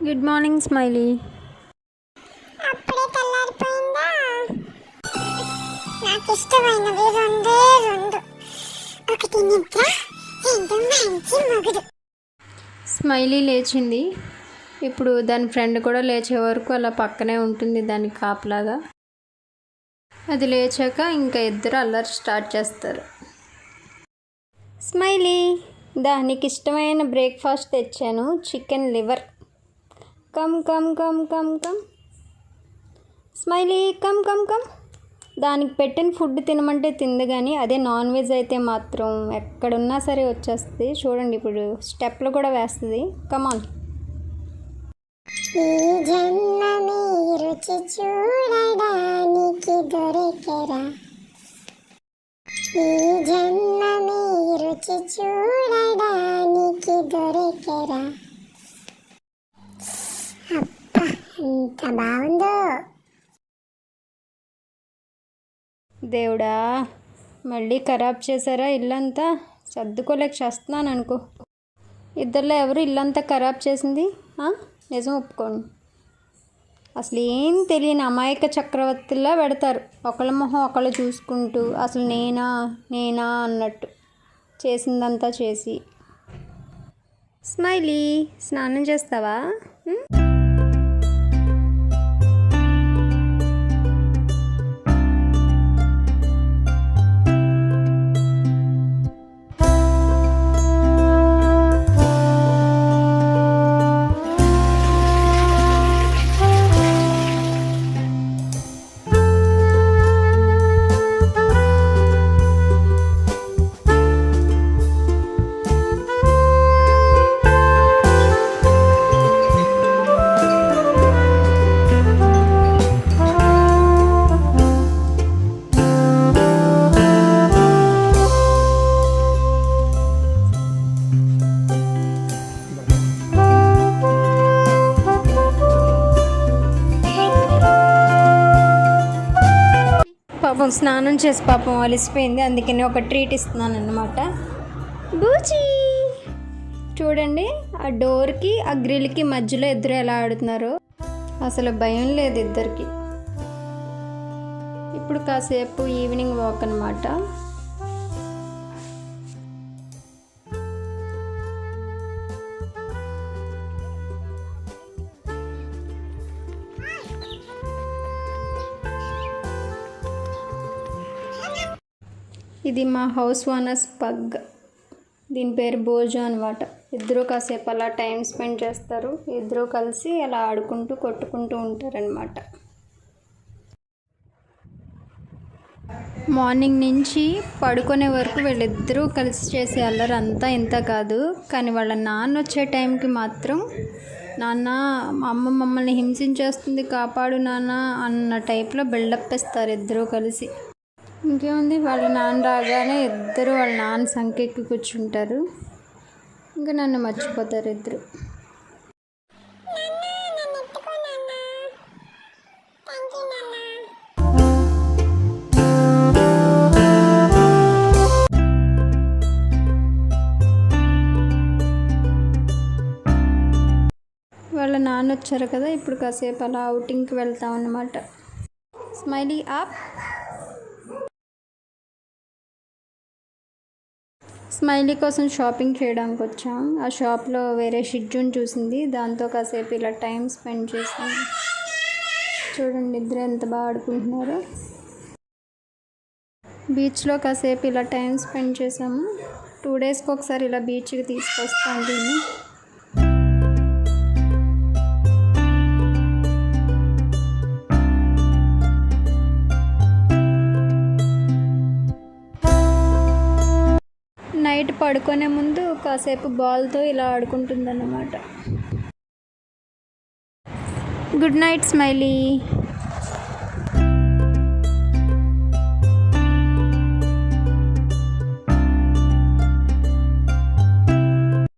Good morning smiley. అప్పుడే తెల్లారిపోయిందా? నాకు ఇష్టమైనవి రెండే రెండు, ఒకటి నిద్ర, రెండు మంచి మొగుడు. స్మైలీ లేచింది. ఇప్పుడు దాని ఫ్రెండ్ కూడా లేచే వరకు అలా పక్కనే ఉంటుంది దాని కాపలాగా. అది లేచాక ఇంకా ఇద్దరు అల్లరి స్టార్ట్ చేస్తారు. స్మైలీ, దానికి ఇష్టమైన బ్రేక్ఫాస్ట్ తెచ్చాను, chicken liver. Come come come come come smiley, come come come. దానికి పెట్టిన ఫుడ్ తినమంటే తింది, కానీ అదే నాన్ వెజ్ అయితే మాత్రం ఎక్కడున్నా సరే వచ్చేస్తుంది. చూడండి, ఇప్పుడు స్టెప్లు కూడా వేస్తుంది. కమాన్. ఈ జన్మమే రుచి చూడడానికి దొరికెరా, ఈ జన్మమే రుచి చూడడానికి దొరికెరా. అబ్బా, ఎంత బాగుందో. దేవుడా, మళ్ళీ ఖరాబ్ చేశారా ఇల్లంతా? సర్దుకోలేక చేస్తున్నాను అనుకో. ఇద్దరిలో ఎవరు ఇల్లంతా ఖరాబ్ చేసింది? నిజం ఒప్పుకోండి. అసలు ఏం తెలియని అమాయక చక్రవర్తిలా పెడతారు, ఒకళ్ళ మొహం ఒకళ్ళు చూసుకుంటూ. అసలు నేనా నేనా అన్నట్టు చేసిందంతా చేసి. స్మైలీ, స్నానం చేస్తావా? పాపం స్నానం చేసి పాపం అలిసిపోయింది, అందుకని ఒక ట్రీట్ ఇస్తున్నాను అన్నమాట. బూచి, చూడండి ఆ డోర్కి ఆ గ్రిల్కి మధ్యలో ఇద్దరు ఎలా ఆడుతున్నారు. అసలు భయం లేదు ఇద్దరికి. ఇప్పుడు కాసేపు ఈవినింగ్ వాక్ అన్నమాట. ఇది మా హౌస్ ఓనర్స్ పగ్, దీని పేరు బోజో అనమాట. ఇద్దరు కాసేపు అలా టైం స్పెండ్ చేస్తారు, ఇద్దరు కలిసి అలా ఆడుకుంటూ కొట్టుకుంటూ ఉంటారనమాట. మార్నింగ్ నుంచి పడుకునే వరకు వీళ్ళిద్దరూ కలిసి చేసే అల్లరి అంతా ఇంత కాదు. కానీ వాళ్ళ నాన్న వచ్చే టైంకి మాత్రం, నాన్న మా అమ్మ మమ్మల్ని హింసించేస్తుంది, కాపాడు నాన్న అన్న టైప్లో బిల్డప్ ఇస్తారు ఇద్దరూ కలిసి. ఇంకేముంది, వాళ్ళ నాన్న రాగానే ఇద్దరు వాళ్ళ నాన్న సంకెక్కి కూర్చుంటారు. ఇంకా నన్ను మర్చిపోతారు ఇద్దరు. వాళ్ళ నాన్న వచ్చారు కదా, ఇప్పుడు కాసేపు అలా అవుటింగ్కి వెళ్తాం అన్నమాట. Smiley up. స్మైలీ కోసం షాపింగ్ చేయడానికి వచ్చాం. ఆ షాప్లో వేరే షిడ్జూని చూసింది, దాంతో కాసేపు ఇలా టైం స్పెండ్ చేసాం. చూడండి ఇద్దరు ఎంత బాగా ఆడుకుంటున్నారో. బీచ్లో కాసేపు ఇలా టైం స్పెండ్ చేసాము. 2 డేస్కి ఒకసారి ఇలా బీచ్కి తీసుకొస్తాను దీన్ని. నైట్ పడుకునే ముందు కాసేపు బాల్తో ఇలా ఆడుకుంటుందన్నమాట. Good night smiley.